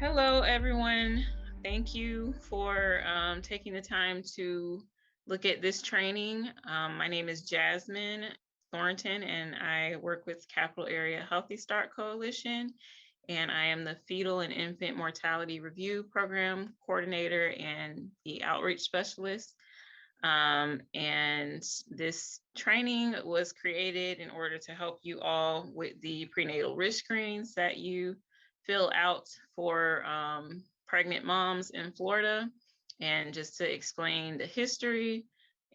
Hello, everyone. Thank you for taking the time to look at this training. My name is Jasmine Thornton, and I work with Capital Area Healthy Start Coalition, and I am the Fetal and Infant Mortality Review Program Coordinator and the Outreach Specialist. And this training was created in order to help you all with the prenatal risk screens that you fill out for pregnant moms in Florida, and just to explain the history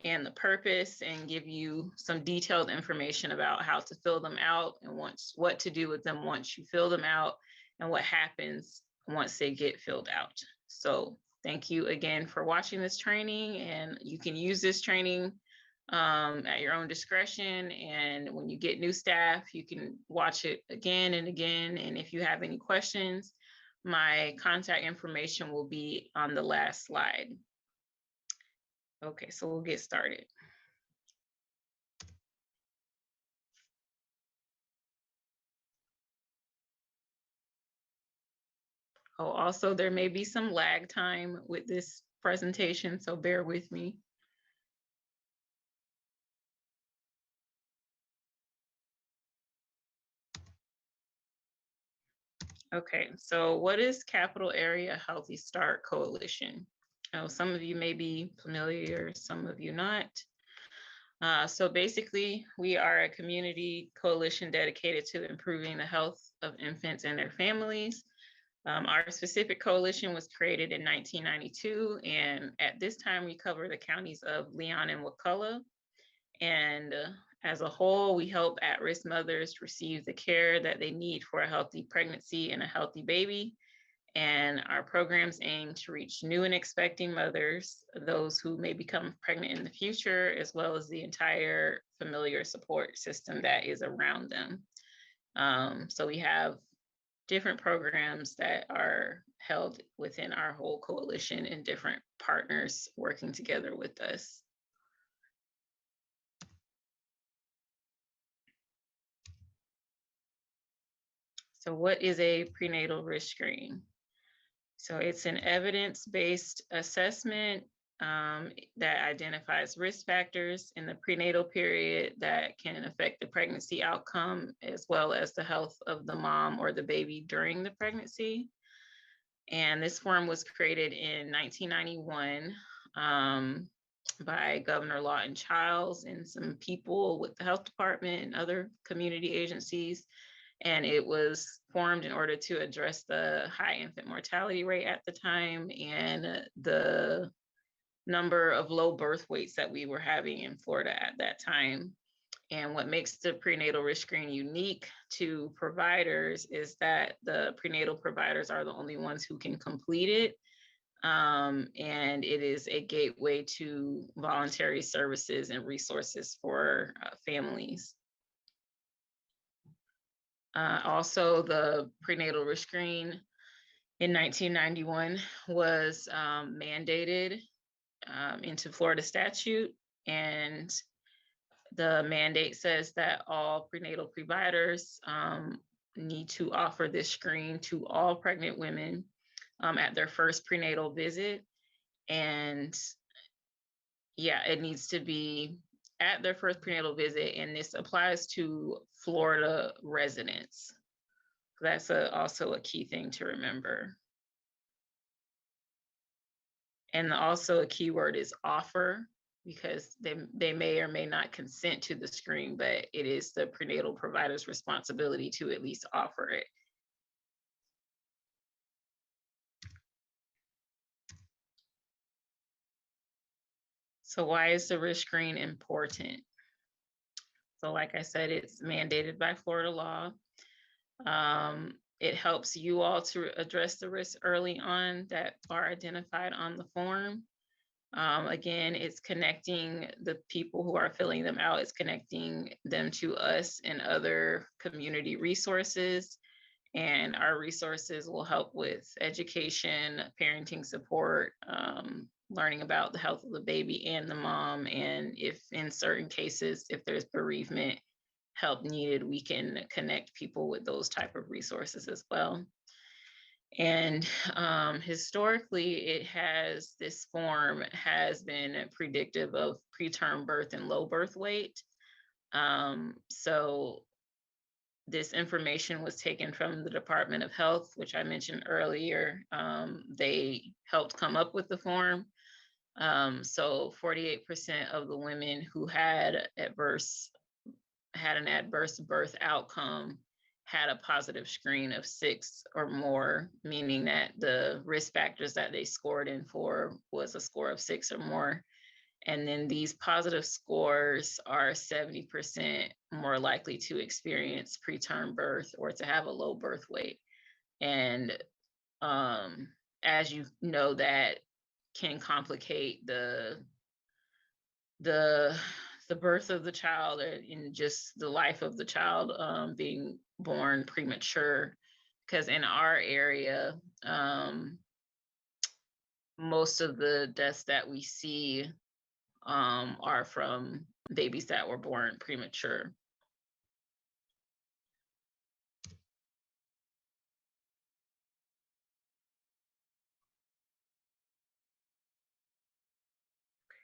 and the purpose and give you some detailed information about how to fill them out and what to do with them once you fill them out and what happens once they get filled out. So thank you again for watching this training, and you can use this training at your own discretion. And when you get new staff, you can watch it again and again. And if you have any questions, my contact information will be on the last slide. Okay, so we'll get started. Oh, also, there may be some lag time with this presentation, so bear with me. Okay, so what is Capital Area Healthy Start Coalition? Oh, some of you may be familiar, some of you not. So basically, we are a community coalition dedicated to improving the health of infants and their families. Our specific coalition was created in 1992, and at this time, we cover the counties of Leon and Wakulla. And as a whole, we help at-risk mothers receive the care that they need for a healthy pregnancy and a healthy baby. And our programs aim to reach new and expecting mothers, those who may become pregnant in the future, as well as the entire familiar support system that is around them. So we have different programs that are held within our whole coalition and different partners working together with us. So what is a prenatal risk screen? So it's an evidence-based assessment that identifies risk factors in the prenatal period that can affect the pregnancy outcome, as well as the health of the mom or the baby during the pregnancy. And this form was created in 1991 by Governor Lawton Chiles and some people with the health department and other community agencies. And it was formed in order to address the high infant mortality rate at the time and the number of low birth weights that we were having in Florida at that time. And what makes the prenatal risk screen unique to providers is that the prenatal providers are the only ones who can complete it. And it is a gateway to voluntary services and resources for families. Also, the prenatal risk screen in 1991 was mandated into Florida statute, and the mandate says that all prenatal providers need to offer this screen to all pregnant women at their first prenatal visit. And yeah, it needs to be at their first prenatal visit, and this applies to Florida residents. That's also a key thing to remember. And also a keyword is offer, because they may or may not consent to the screen, but it is the prenatal provider's responsibility to at least offer it. So why is the risk screen important? So like I said, it's mandated by Florida law. It helps you all to address the risks early on that are identified on the form. Again, it's connecting the people who are filling them out. It's connecting them to us and other community resources. And our resources will help with education, parenting support, learning about the health of the baby and the mom. And if in certain cases, if there's bereavement help needed, we can connect people with those type of resources as well. And historically, this form has been predictive of preterm birth and low birth weight. So this information was taken from the Department of Health, which I mentioned earlier. They helped come up with the form. So 48% of the women who had an adverse birth outcome had a positive screen of 6 or more, meaning that the risk factors that they scored in for was a score of 6 or more. And then these positive scores are 70% more likely to experience preterm birth or to have a low birth weight. And as you know, that can complicate the birth of the child and just the life of the child being born premature. Because in our area, most of the deaths that we see are from babies that were born premature.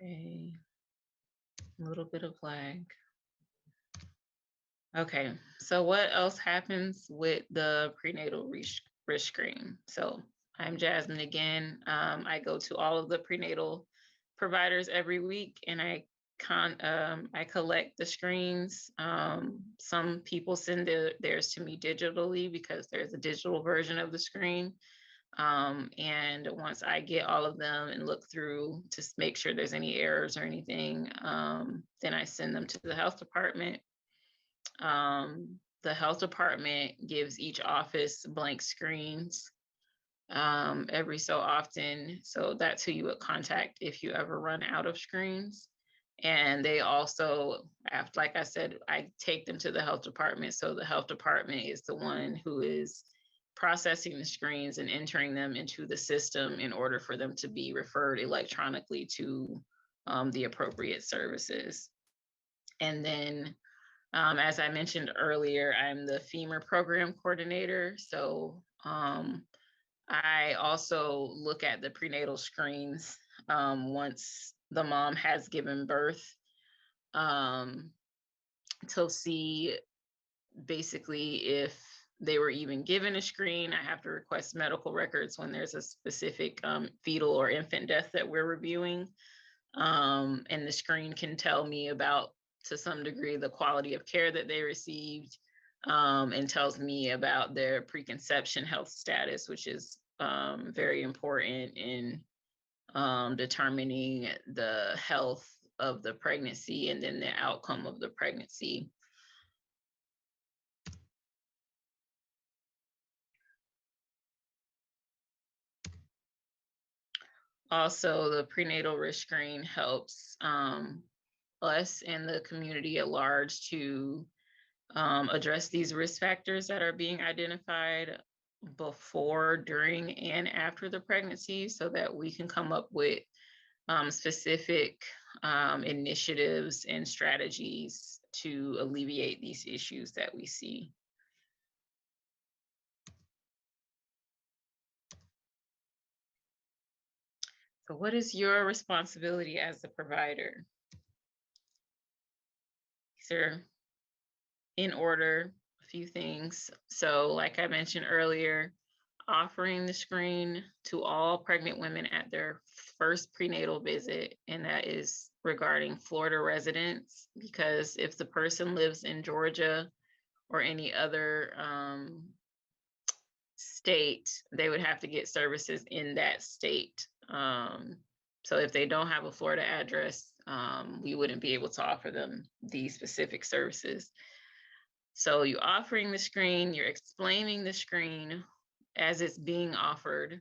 Okay, a little bit of lag. Okay, so what else happens with the prenatal risk screen? So I'm Jasmine again. I go to all of the prenatal providers every week, and I collect the screens. Some people send theirs to me digitally because there's a digital version of the screen. And once I get all of them and look through to make sure there's any errors or anything, then I send them to the health department. The health department gives each office blank screens every so often. So that's who you would contact if you ever run out of screens. And they also, after, like I said, I take them to the health department. So the health department is the one who is processing the screens and entering them into the system in order for them to be referred electronically to the appropriate services. And then as I mentioned earlier, I'm the FEMUR program coordinator. So I also look at the prenatal screens once the mom has given birth to see basically if they were even given a screen. I have to request medical records when there's a specific fetal or infant death that we're reviewing. And the screen can tell me about, to some degree, the quality of care that they received, and tells me about their preconception health status, which is very important in determining the health of the pregnancy and then the outcome of the pregnancy. Also, the prenatal risk screen helps us and the community at large to address these risk factors that are being identified before, during, and after the pregnancy so that we can come up with specific initiatives and strategies to alleviate these issues that we see. So what is your responsibility as a provider? These are in order, a few things. So like I mentioned earlier, offering the screen to all pregnant women at their first prenatal visit, and that is regarding Florida residents, because if the person lives in Georgia or any other state, they would have to get services in that state. So if they don't have a Florida address, we wouldn't be able to offer them these specific services. So you're offering the screen, you're explaining the screen as it's being offered,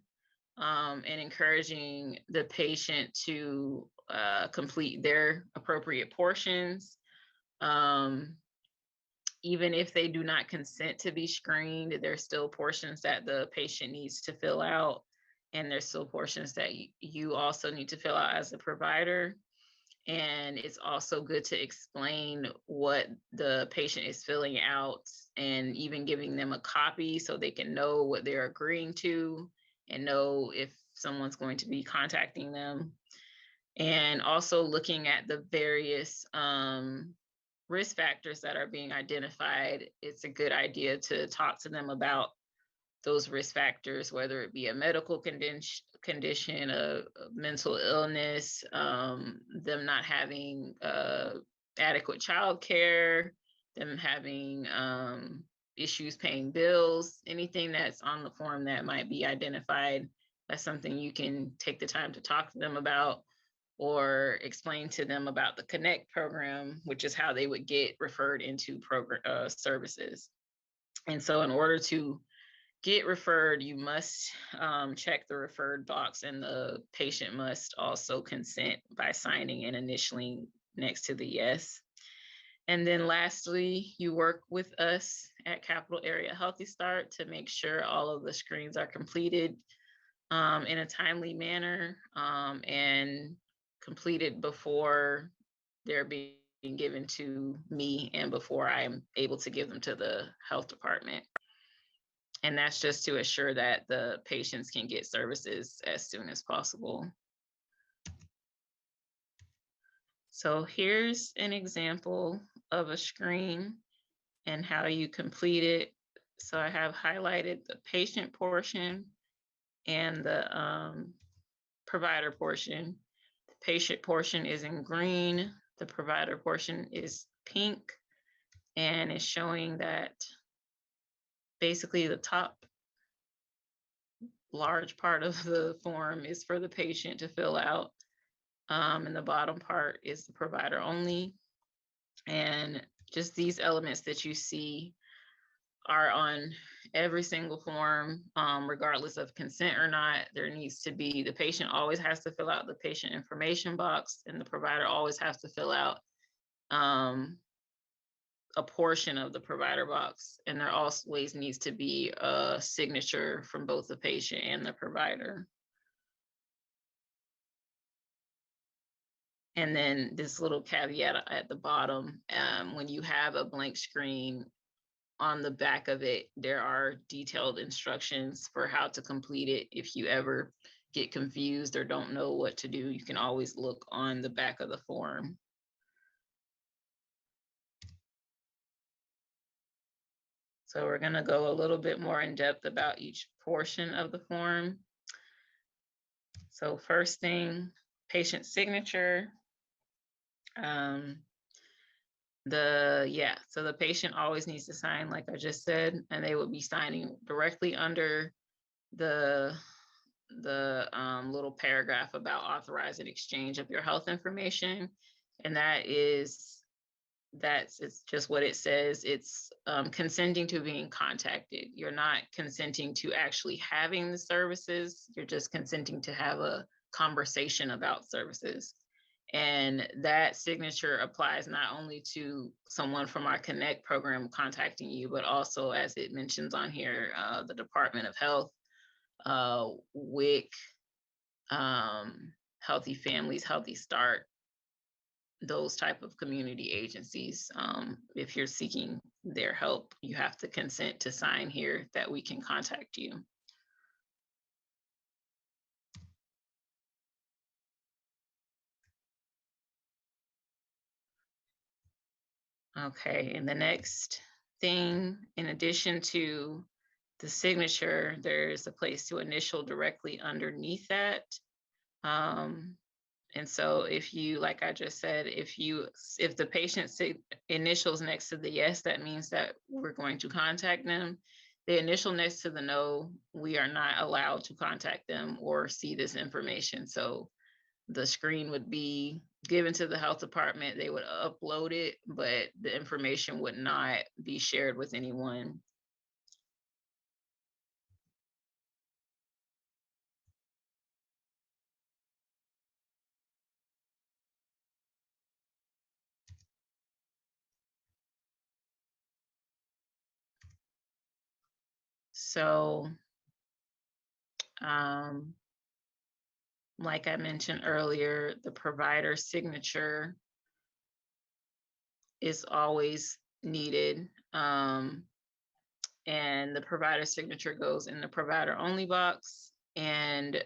and encouraging the patient to complete their appropriate portions. Even if they do not consent to be screened, there's still portions that the patient needs to fill out, and there's still portions that you also need to fill out as a provider. And it's also good to explain what the patient is filling out and even giving them a copy so they can know what they're agreeing to and know if someone's going to be contacting them. And also looking at the various risk factors that are being identified. It's a good idea to talk to them about those risk factors, whether it be a medical condition, a mental illness, them not having adequate child care, them having issues paying bills, anything that's on the form that might be identified. That's something you can take the time to talk to them about or explain to them about the Connect program, which is how they would get referred into program services. And so in order to get referred, you must check the referred box, and the patient must also consent by signing and initialing next to the yes. And then lastly, you work with us at Capital Area Healthy Start to make sure all of the screens are completed in a timely manner and completed before they're being given to me and before I'm able to give them to the health department. And that's just to assure that the patients can get services as soon as possible. So here's an example of a screen and how you complete it. So I have highlighted the patient portion and the provider portion. The patient portion is in green, the provider portion is pink, and it's showing that basically the top large part of the form is for the patient to fill out. And the bottom part is the provider only. And just these elements that you see are on every single form, regardless of consent or not. There needs to be, the patient always has to fill out the patient information box, and the provider always has to fill out a portion of the provider box. And there always needs to be a signature from both the patient and the provider. And then this little caveat at the bottom, when you have a blank screen, on the back of it, there are detailed instructions for how to complete it. If you ever get confused or don't know what to do, you can always look on the back of the form. So we're going to go a little bit more in depth about each portion of the form. So first thing, patient signature. So the patient always needs to sign, like I just said, and they will be signing directly under the little paragraph about authorizing exchange of your health information. And it's just what it says. It's consenting to being contacted. You're not consenting to actually having the services. You're just consenting to have a conversation about services. And that signature applies not only to someone from our Connect program contacting you, but also, as it mentions on here, the Department of Health, WIC, Healthy Families, Healthy Start, those type of community agencies. If you're seeking their help, you have to consent to sign here that we can contact you. Okay, and the next thing, in addition to the signature, there's a place to initial directly underneath that. And so if you, like I just said, if the patient initials next to the yes, that means that we're going to contact them. The initial next to the no, we are not allowed to contact them or see this information. So the screen would be given to the health department, they would upload it, but the information would not be shared with anyone. So like I mentioned earlier, the provider signature is always needed. And the provider signature goes in the provider only box. And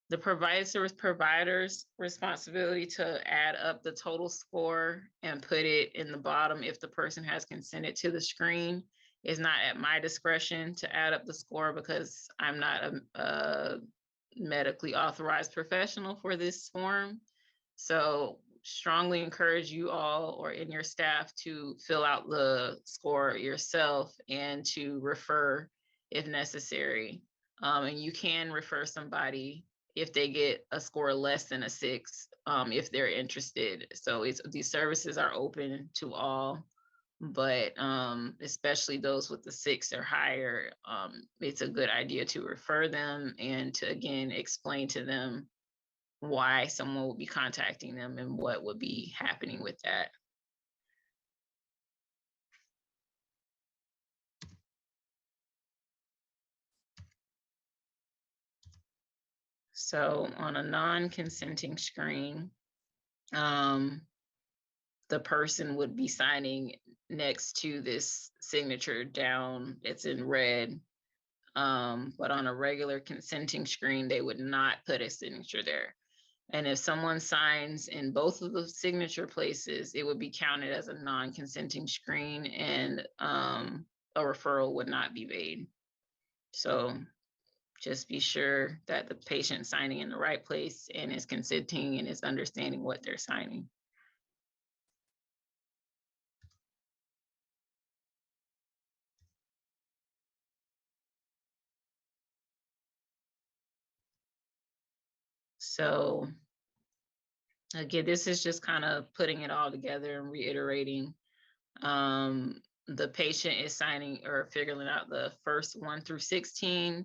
the provider's responsibility to add up the total score and put it in the bottom if the person has consented to the screen. Is not at my discretion to add up the score because I'm not a medically authorized professional for this form. So strongly encourage you all or in your staff to fill out the score yourself and to refer if necessary. And you can refer somebody if they get a score less than a 6, if they're interested. So these services are open to all, but especially those with the 6 or higher, it's a good idea to refer them and to, again, explain to them why someone will be contacting them and what would be happening with that. So on a non-consenting screen, the person would be signing next to this signature down, it's in red. But on a regular consenting screen, they would not put a signature there. And if someone signs in both of the signature places, it would be counted as a non-consenting screen, and a referral would not be made. So just be sure that the patient's signing in the right place and is consenting and is understanding what they're signing. So again, this is just kind of putting it all together and reiterating. The patient is signing or figuring out the first 1 through 16.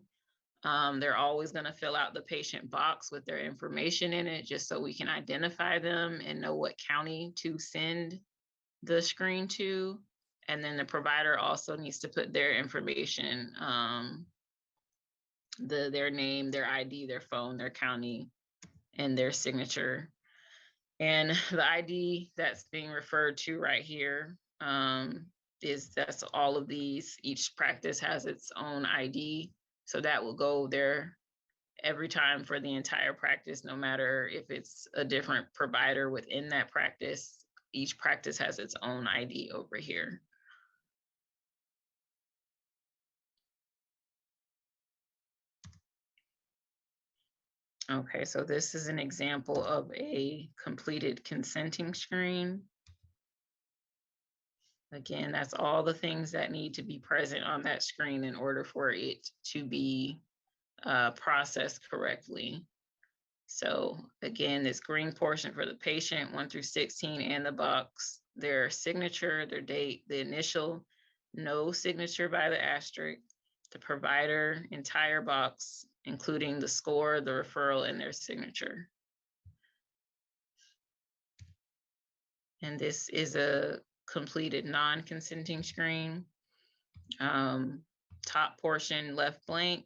They're always going to fill out the patient box with their information in it, just so we can identify them and know what county to send the screen to. And then the provider also needs to put their information, their name, their ID, their phone, their county, and their signature. And the ID that's being referred to right here, that's all of these. Each practice has its own ID. So that will go there every time for the entire practice, no matter if it's a different provider within that practice. Each practice has its own ID over here. Okay, so this is an example of a completed consenting screen. Again, that's all the things that need to be present on that screen in order for it to be processed correctly. So again, this green portion for the patient, 1 through 16, and the box, their signature, their date, the initial, no signature by the asterisk, the provider, entire box, including the score, the referral, and their signature. And this is a completed non-consenting screen. Top portion left blank,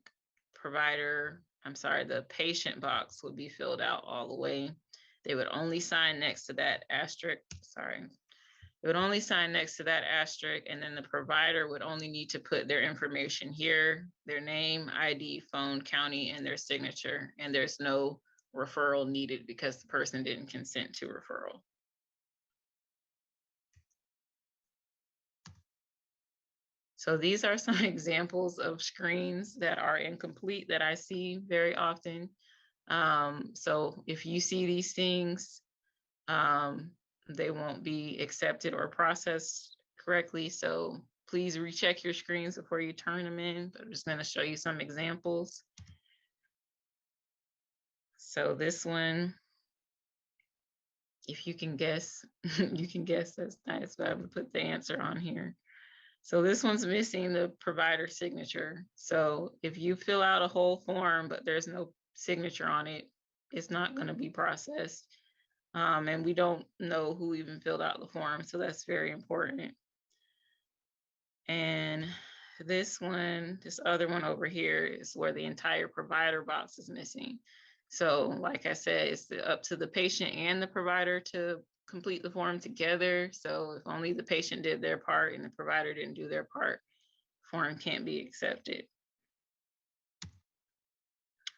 the patient box would be filled out all the way. They would only sign next to that asterisk, They would only sign next to that asterisk, and then the provider would only need to put their information here, their name, ID, phone, county, and their signature. And there's no referral needed because the person didn't consent to referral. So these are some examples of screens that are incomplete that I see very often. So if you see these things, they won't be accepted or processed correctly. So please recheck your screens before you turn them in. I'm just going to show you some examples. So this one, if you can guess, you can guess, that's nice, but I'm going to put the answer on here. So this one's missing the provider signature. So if you fill out a whole form, but there's no signature on it, it's not going to be processed. And we don't know who even filled out the form. So that's very important. And this other one over here is where the entire provider box is missing. So like I said, it's up to the patient and the provider to complete the form together. So if only the patient did their part and the provider didn't do their part, form can't be accepted.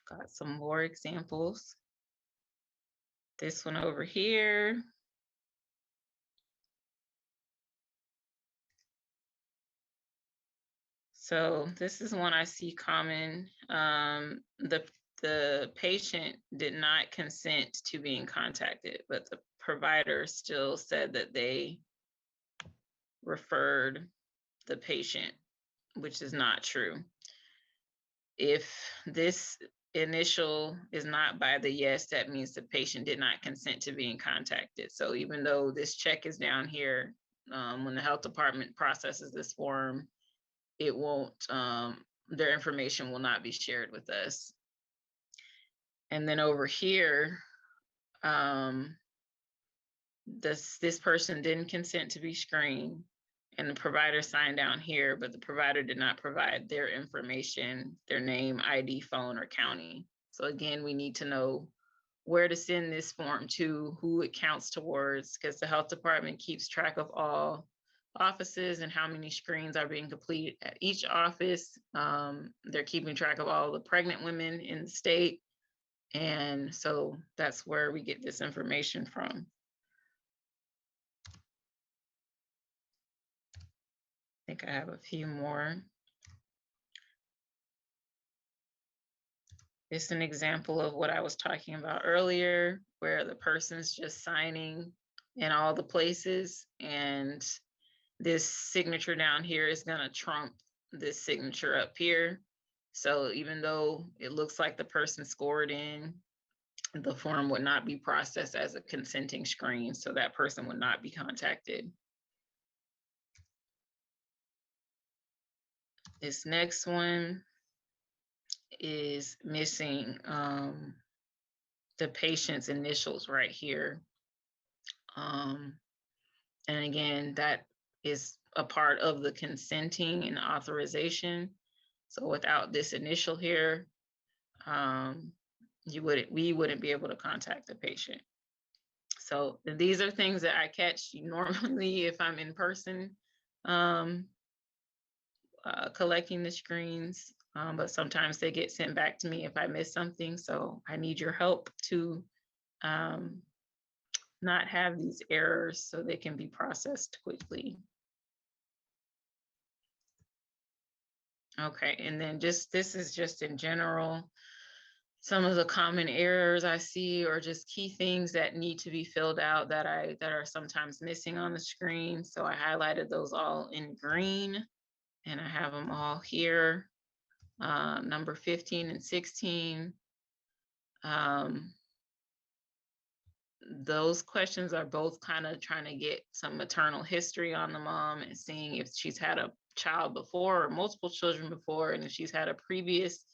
Got some more examples. This one over here. So this is one I see common. The patient did not consent to being contacted, but the provider still said that they referred the patient, which is not true. If this initial is not by the yes, that means the patient did not consent to being contacted. So even though this check is down here, when the health department processes this form, it won't, their information will not be shared with us. And then over here, this person didn't consent to be screened, and the provider signed down here, but the provider did not provide their information, their name, ID, phone, or county. So again, we need to know where to send this form to, who it counts towards, because the health department keeps track of all offices and how many screens are being completed at each office. They're keeping track of all the pregnant women in the state. And so that's where we get this information from. I think I have a few more. It's an example of what I was talking about earlier, where the person's just signing in all the places, and this signature down here is going to trump this signature up here. So even though it looks like the person scored in, the form would not be processed as a consenting screen, so that person would not be contacted. This next one is missing the patient's initials right here. And again, that is a part of the consenting and authorization. So without this initial here, we wouldn't be able to contact the patient. So these are things that I catch normally if I'm in person collecting the screens, but sometimes they get sent back to me if I miss something. So I need your help to not have these errors so they can be processed quickly. Okay, and then this is just in general, some of the common errors I see, or just key things that need to be filled out that are sometimes missing on the screen. So I highlighted those all in green, and I have them all here. Number 15 and 16. Those questions are both kind of trying to get some maternal history on the mom and seeing if she's had a child before or multiple children before, and if she's had a previous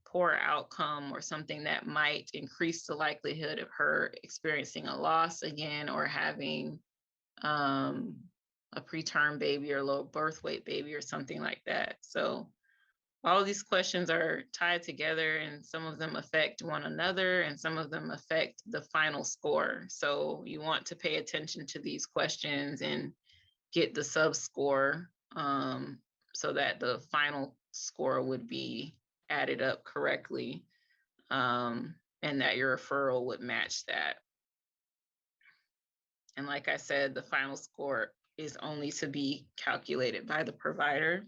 poor outcome or something that might increase the likelihood of her experiencing a loss again, or having a preterm baby or low birth weight baby or something like that. So all of these questions are tied together, and some of them affect one another and some of them affect the final score. So you want to pay attention to these questions and get the sub score so that the final score would be added up correctly, and that your referral would match that. And like I said, the final score is only to be calculated by the provider.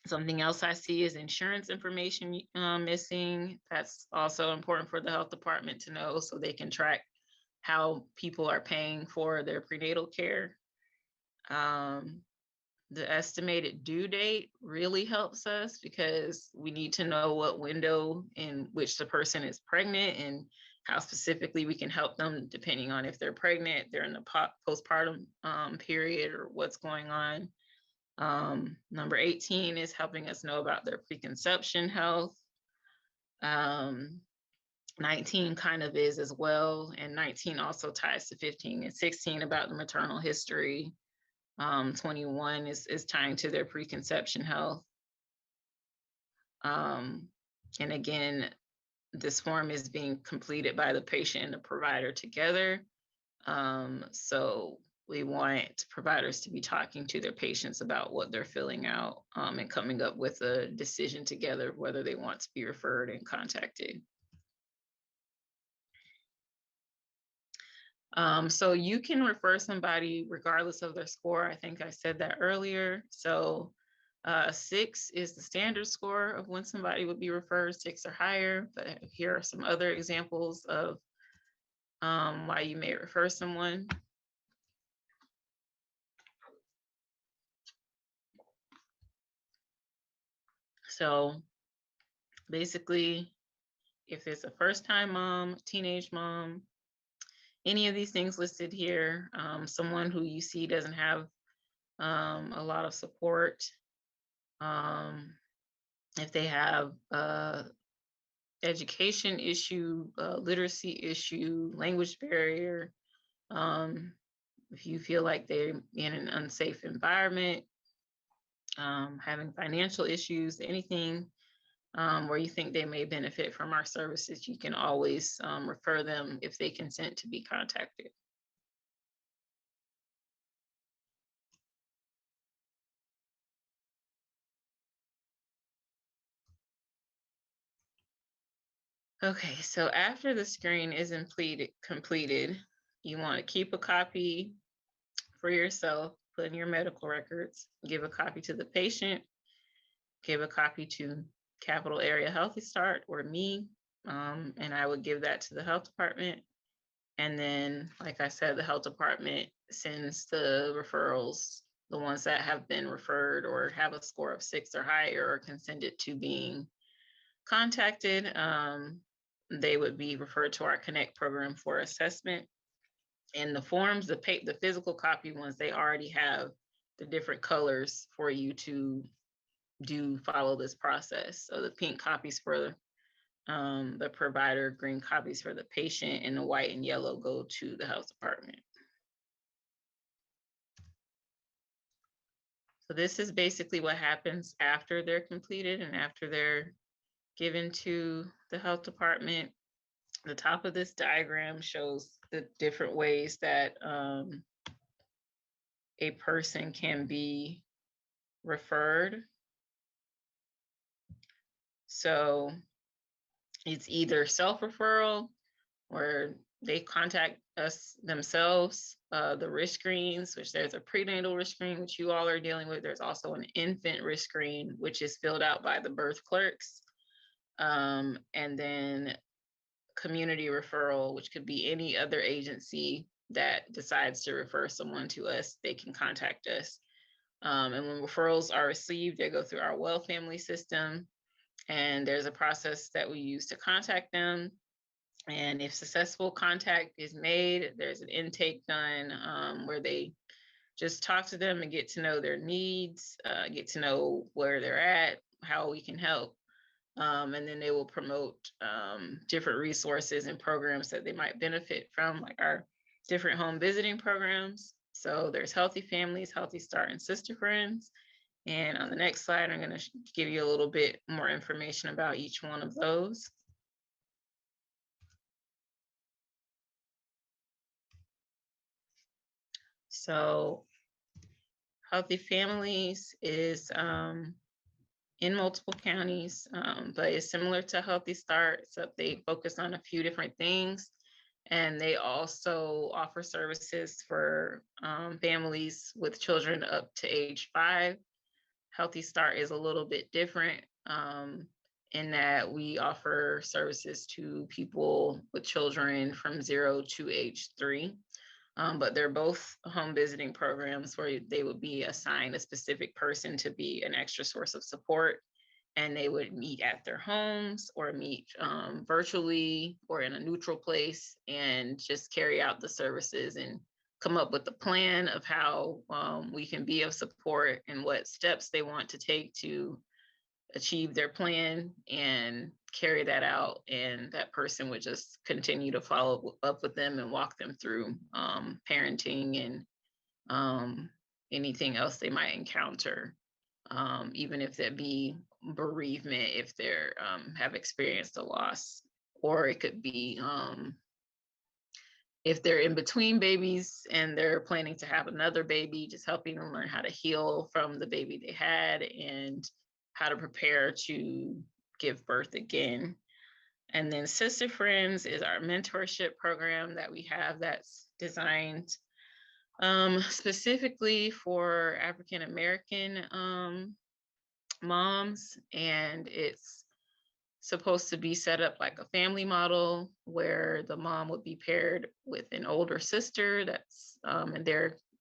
Something else I see is insurance information missing. That's also important for the health department to know so they can track how people are paying for their prenatal care. The estimated due date really helps us because we need to know what window in which the person is pregnant and how specifically we can help them depending on if they're pregnant, they're in the postpartum period, or what's going on. Number 18 is helping us know about their preconception health. 19 kind of is as well, and 19 also ties to 15 and 16 about the maternal history. 21 is tying to their preconception health. And again, this form is being completed by the patient and the provider together. So we want providers to be talking to their patients about what they're filling out, and coming up with a decision together whether they want to be referred and contacted. So you can refer somebody regardless of their score. I think I said that earlier. So 6 is the standard score of when somebody would be referred, 6 or higher. But here are some other examples of why you may refer someone. So basically, if it's a first-time mom, teenage mom, any of these things listed here, someone who you see doesn't have a lot of support, if they have education issue, literacy issue, language barrier, if you feel like they're in an unsafe environment, having financial issues, anything where you think they may benefit from our services, you can always refer them if they consent to be contacted. Okay, so after the screen is completed, you want to keep a copy for yourself, put in your medical records, give a copy to the patient, give a copy to Capital Area Healthy Start or me, and I would give that to the health department. And then, like I said, the health department sends the referrals, the ones that have been referred or have a score of 6 or higher or consented to being contacted. They would be referred to our Connect program for assessment. And the forms, the physical copy ones, they already have the different colors for you to follow this process. So the pink copies for the provider, green copies for the patient, and the white and yellow go to the health department. So this is basically what happens after they're completed and after they're given to the health department. The top of this diagram shows the different ways that a person can be referred. So it's either self-referral or they contact us themselves, the risk screens, which there's a prenatal risk screen, which you all are dealing with. There's also an infant risk screen, which is filled out by the birth clerks. And then community referral, which could be any other agency that decides to refer someone to us, they can contact us. And when referrals are received, they go through our Well Family system, and there's a process that we use to contact them. And if successful contact is made, there's an intake done where they just talk to them and get to know their needs, get to know where they're at, how we can help. And then they will promote different resources and programs that they might benefit from, like our different home visiting programs. So there's Healthy Families, Healthy Start, and Sister Friends. And on the next slide, I'm going to give you a little bit more information about each one of those. So Healthy Families is in multiple counties, but it's similar to Healthy Start, except they focus on a few different things. And they also offer services for families with children up to age 5. Healthy Start is a little bit different in that we offer services to people with children from 0 to age 3. But they're both home visiting programs where they would be assigned a specific person to be an extra source of support. And they would meet at their homes or meet virtually or in a neutral place and just carry out the services and come up with a plan of how we can be of support and what steps they want to take to achieve their plan and carry that out. And that person would just continue to follow up with them and walk them through parenting and anything else they might encounter even if that be bereavement, if they're have experienced a loss, or it could be if they're in between babies and they're planning to have another baby, just helping them learn how to heal from the baby they had and how to prepare to give birth again. And then Sister Friends is our mentorship program that we have that's designed specifically for African American moms. And it's supposed to be set up like a family model where the mom would be paired with an older sister that's and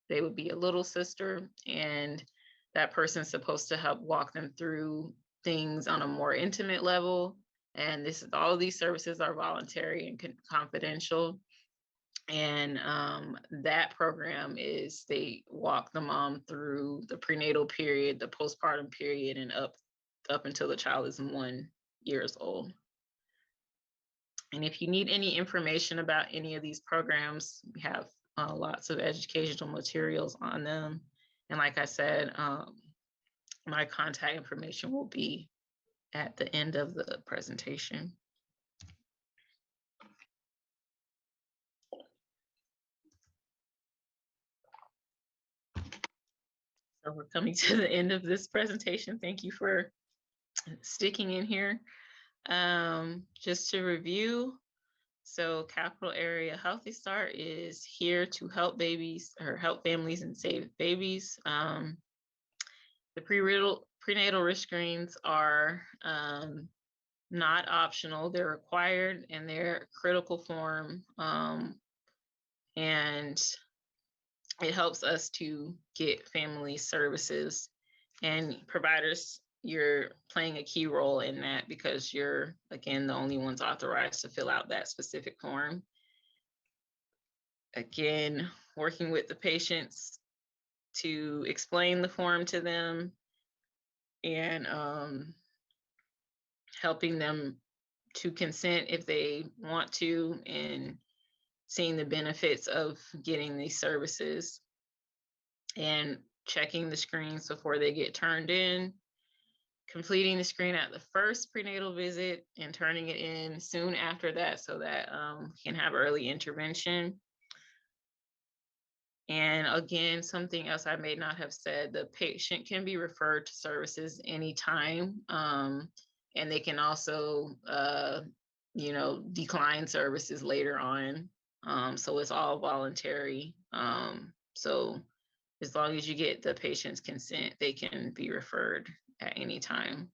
they would be a little sister, and that person's supposed to help walk them through things on a more intimate level. And all of these services are voluntary and confidential. And that program is they walk the mom through the prenatal period, the postpartum period, and up until the child is 1 years old. And if you need any information about any of these programs, we have lots of educational materials on them. And like I said, my contact information will be at the end of the presentation. So we're coming to the end of this presentation. Thank you for sticking in here. Just to review, so Capital Area Healthy Start is here to help babies or help families and save babies. The prenatal risk screens are not optional, they're required, and they're critical form. And it helps us to get family services, and providers, you're playing a key role in that because you're, again, the only ones authorized to fill out that specific form. Again, working with the patients to explain the form to them and helping them to consent if they want to, and seeing the benefits of getting these services, and checking the screens before they get turned in, completing the screen at the first prenatal visit and turning it in soon after that so that we can have early intervention. And again, something else I may not have said, the patient can be referred to services anytime, and they can also, decline services later on. So it's all voluntary. So as long as you get the patient's consent, they can be referred at any time.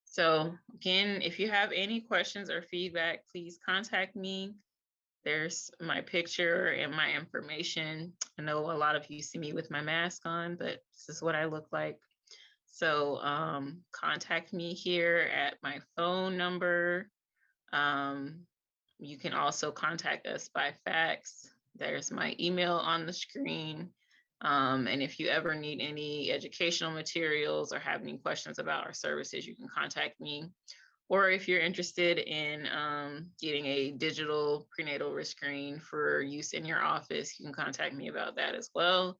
So again, if you have any questions or feedback, please contact me. There's my picture and my information. I know a lot of you see me with my mask on, but this is what I look like. So contact me here at my phone number. You can also contact us by fax. There's my email on the screen. And if you ever need any educational materials or have any questions about our services, you can contact me. Or if you're interested in getting a digital prenatal risk screen for use in your office, you can contact me about that as well.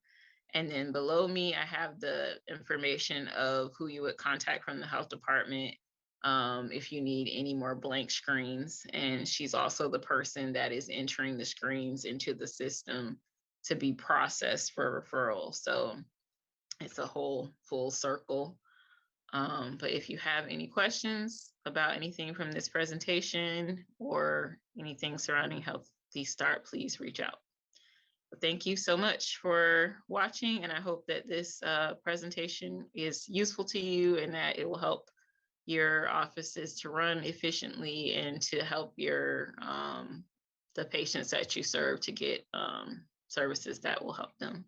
And then below me, I have the information of who you would contact from the health department if you need any more blank screens. And she's also the person that is entering the screens into the system to be processed for referral. So it's a whole full circle. But if you have any questions about anything from this presentation or anything surrounding Healthy Start, please reach out. But thank you so much for watching, and I hope that this presentation is useful to you and that it will help your offices to run efficiently and to help your the patients that you serve to get services that will help them.